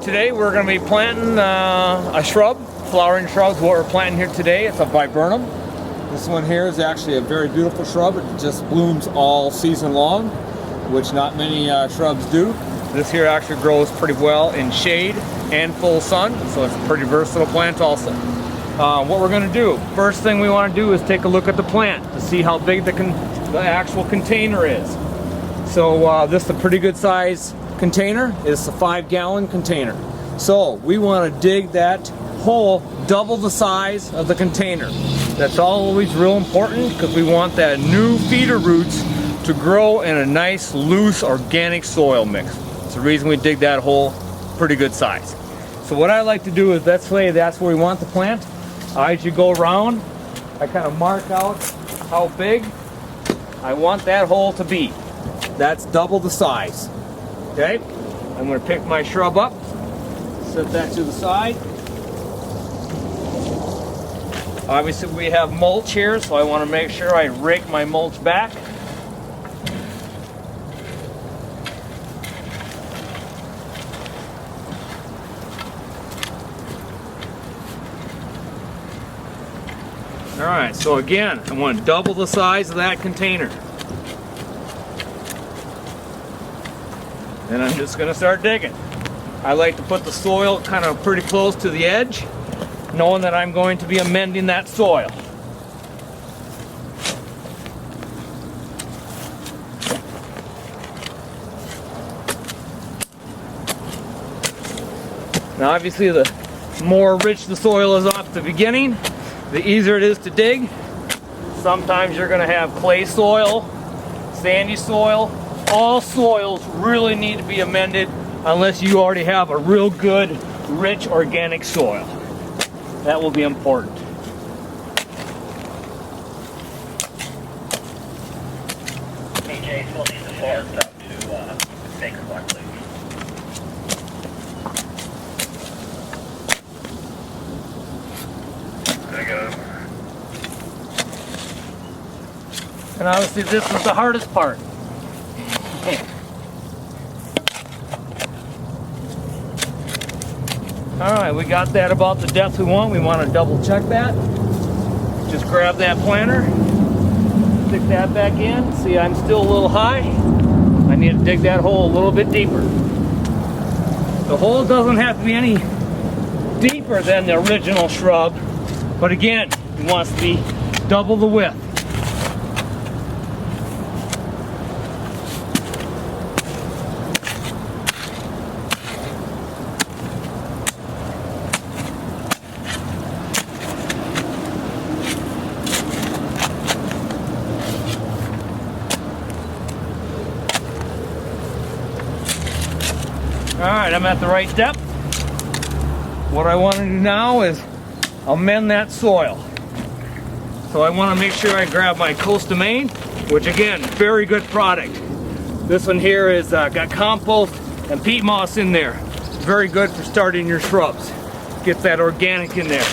Today we're going to be planting a shrub, flowering shrubs. What we're planting here today, it's a viburnum. This one here is actually a very beautiful shrub. It just blooms all season long, which not many shrubs do. This here actually grows pretty well in shade and full sun, so it's a pretty versatile plant also. What we're going to do, first thing we want to do is take a look at the plant to see how big the actual container is. So this is a pretty good size container. It's a 5-gallon container. So we want to dig that hole double the size of the container. That's always real important because we want that new feeder roots to grow in a nice loose organic soil mix. It's the reason we dig that hole pretty good size. So what I like to do is, let's say that's where we want the plant. As you go around, I kind of mark out how big I want that hole to be. That's double the size. Okay, I'm going to pick my shrub up, set that to the side. Obviously we have mulch here, so I want to make sure I rake my mulch back. Alright, so again, I want to double the size of that container. And I'm just going to start digging. I like to put the soil kind of pretty close to the edge, knowing that I'm going to be amending that soil. Now obviously the more rich the soil is off the beginning, the easier it is to dig. Sometimes you're going to have clay soil, sandy soil. All soils really need to be amended unless you already have a real good, rich, organic soil. That will be important. AJ still needs the fork up to take a look, please. There you go. And obviously this is the hardest part. Alright, we got that about the depth we want. We want to double check that. Just grab that planter, stick that back in. See, I'm still a little high. I need to dig that hole a little bit deeper. The hole doesn't have to be any deeper than the original shrub, but again, it wants to be double the width. Alright, I'm at the right depth. What I want to do now is amend that soil. So I want to make sure I grab my Costa Maine, which again, very good product. This one here is got compost and peat moss in there. Very good for starting your shrubs. Get that organic in there.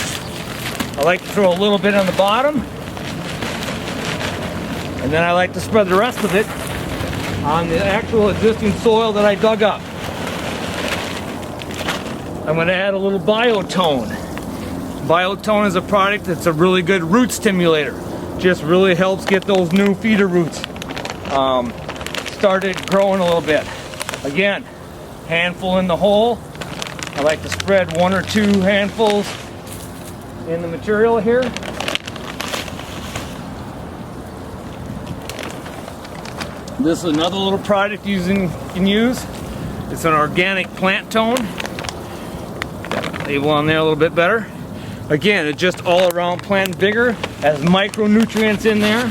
I like to throw a little bit on the bottom, and then I like to spread the rest of it on the actual existing soil that I dug up. I'm going to add a little biotone. Biotone is a product that's a really good root stimulator. Just really helps get those new feeder roots started growing a little bit. Again, handful in the hole. I like to spread 1 or 2 handfuls in the material here. This is another little product you can use. It's an organic plant tone. Label on there a little bit better. Again, it's just all around plant vigor, has micronutrients in there.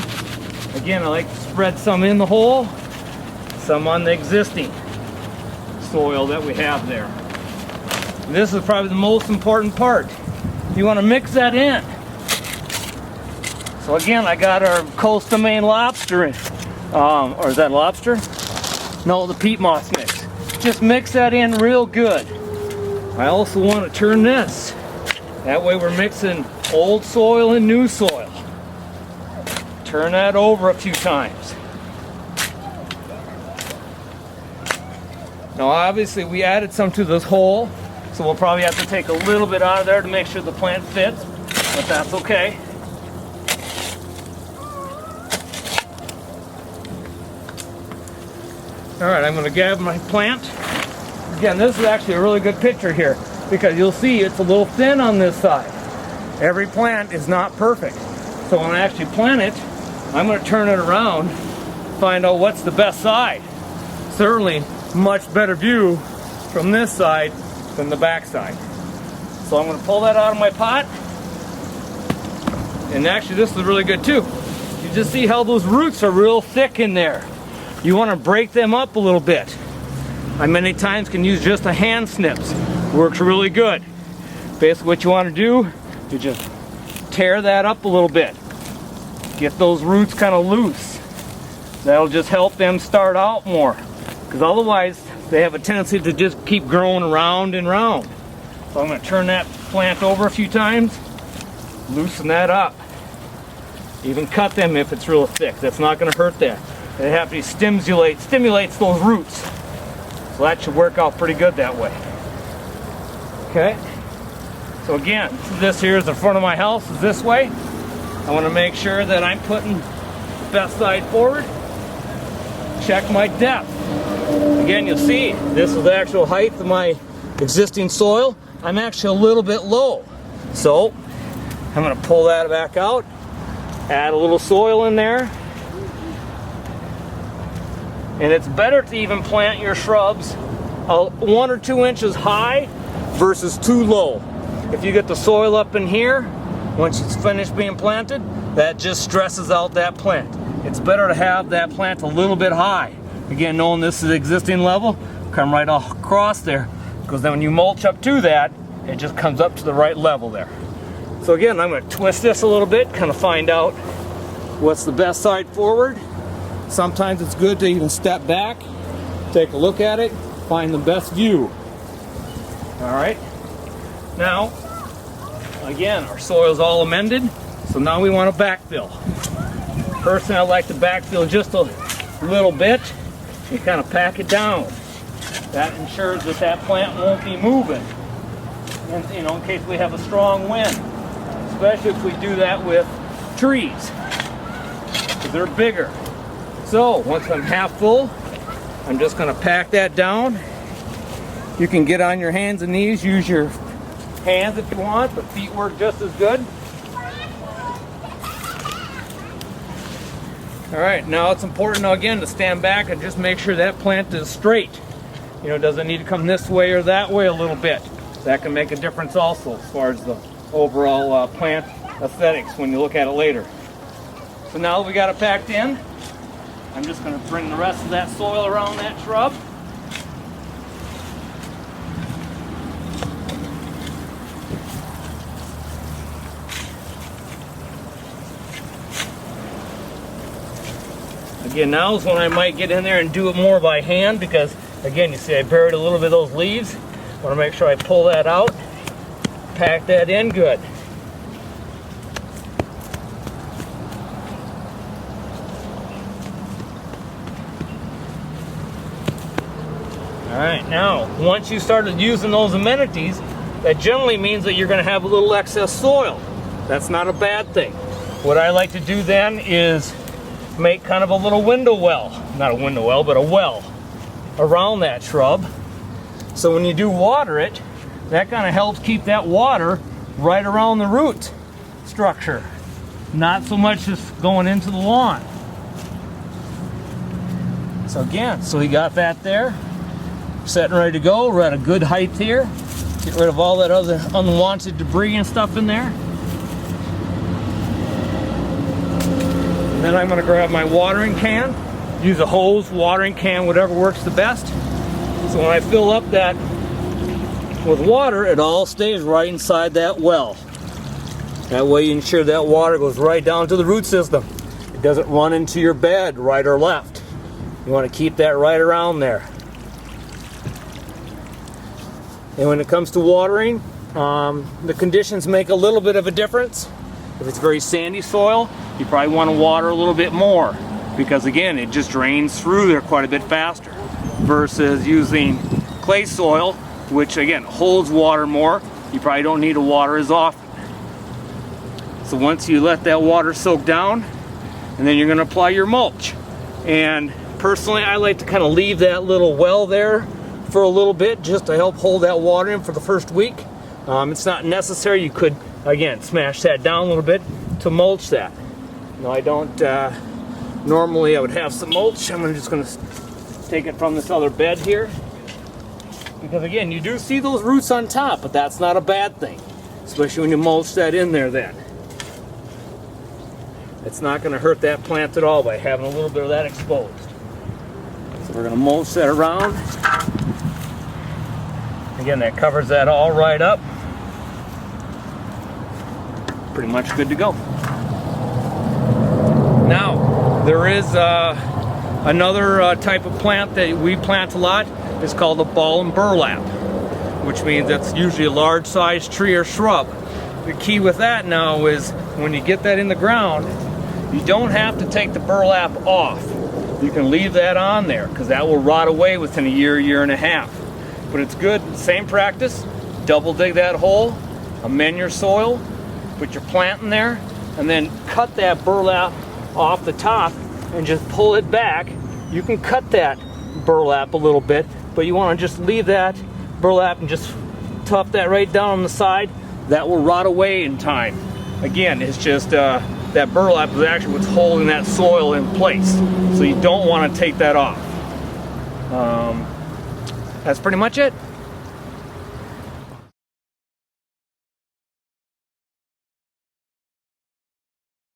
Again, I like to spread some in the hole, some on the existing soil that we have there. And this is probably the most important part. You want to mix that in. So again, I got our Costa Maine lobster in, or is that lobster? No, the peat moss mix. Just mix that in real good. I also want to turn this. That way we're mixing old soil and new soil. Turn that over a few times. Now obviously we added some to this hole So we'll probably have to take a little bit out of there to make sure the plant fits, but that's okay. All right, I'm going to grab my plant. Again, this is actually a really good picture here because you'll see it's a little thin on this side. Every plant is not perfect. So when I actually plant it, I'm going to turn it around, find out what's the best side. Certainly much better view from this side than the back side. So I'm going to pull that out of my pot. And actually this is really good too. You just see how those roots are real thick in there. You want to break them up a little bit. I many times can use just a hand snips. Works really good. Basically what you want to do, you just tear that up a little bit. Get those roots kind of loose. That'll just help them start out more. Because otherwise they have a tendency to just keep growing around and round. So I'm going to turn that plant over a few times, loosen that up. Even cut them if it's real thick. That's not going to hurt that. It happily stimulates those roots. So that should work out pretty good that way. Okay. So again, this here is the front of my house, is this way. I want to make sure that I'm putting the best side forward. Check my depth. Again, you'll see this is the actual height of my existing soil. I'm actually a little bit low. So I'm going to pull that back out, add a little soil in there. And it's better to even plant your shrubs 1 or 2 inches high versus too low. If you get the soil up in here, once it's finished being planted, that just stresses out that plant. It's better to have that plant a little bit high. Again, knowing this is the existing level, come right across there, because then when you mulch up to that, it just comes up to the right level there. So again, I'm going to twist this a little bit, kind of find out what's the best side forward. Sometimes it's good to even step back, take a look at it, find the best view. All right. Now, again, our soil's all amended, so now we want to backfill. Personally, I like to backfill just a little bit. You kind of pack it down. That ensures that that plant won't be moving. And, you know, in case we have a strong wind, especially if we do that with trees, because they're bigger. So once I'm half full, I'm just going to pack that down. You can get on your hands and knees, use your hands if you want, but feet work just as good. All right, now it's important again to stand back and just make sure that plant is straight. You know, it doesn't need to come this way or that way a little bit. That can make a difference also as far as the overall plant aesthetics when you look at it later. So now that we got it packed in, I'm just going to bring the rest of that soil around that shrub. Again, now is when I might get in there and do it more by hand because, again, you see I buried a little bit of those leaves. I want to make sure I pull that out, pack that in good. Alright, now, once you started using those amenities, that generally means that you're going to have a little excess soil. That's not a bad thing. What I like to do then is make kind of a little window well. Not a window well, but a well around that shrub. So when you do water it, that kind of helps keep that water right around the root structure. Not so much just going into the lawn. So again, so we got that there. Set and ready to go. We're at a good height here. Get rid of all that other unwanted debris and stuff in there. And then I'm going to grab my watering can. Use a hose, watering can, whatever works the best. So when I fill up that with water, it all stays right inside that well. That way you ensure that water goes right down to the root system. It doesn't run into your bed right or left. You want to keep that right around there. And when it comes to watering, the conditions make a little bit of a difference. If it's very sandy soil, you probably want to water a little bit more because again, it just drains through there quite a bit faster versus using clay soil which again holds water more. You probably don't need to water as often. So once you let that water soak down, and then you're going to apply your mulch. And personally, I like to kind of leave that little well there for a little bit just to help hold that water in for the first week. It's not necessary. You could, again, smash that down a little bit to mulch that. No, I don't. Normally, I would have some mulch. I'm just going to take it from this other bed here. Because again, you do see those roots on top, but that's not a bad thing. Especially when you mulch that in there then. It's not going to hurt that plant at all by having a little bit of that exposed. So we're going to mulch that around. Again, that covers that all right up. Pretty much good to go. Now, there is another type of plant that we plant a lot. It's called the ball and burlap, which means that's usually a large size tree or shrub. The key with that now is when you get that in the ground, you don't have to take the burlap off. You can leave that on there because that will rot away within a year, year and a half. But it's good, same practice, double dig that hole, amend your soil, put your plant in there, and then cut that burlap off the top and just pull it back. You can cut that burlap a little bit, but you want to just leave that burlap and just tuff that right down on the side. That will rot away in time. Again, it's just that burlap is actually what's holding that soil in place. So you don't want to take that off. That's pretty much it.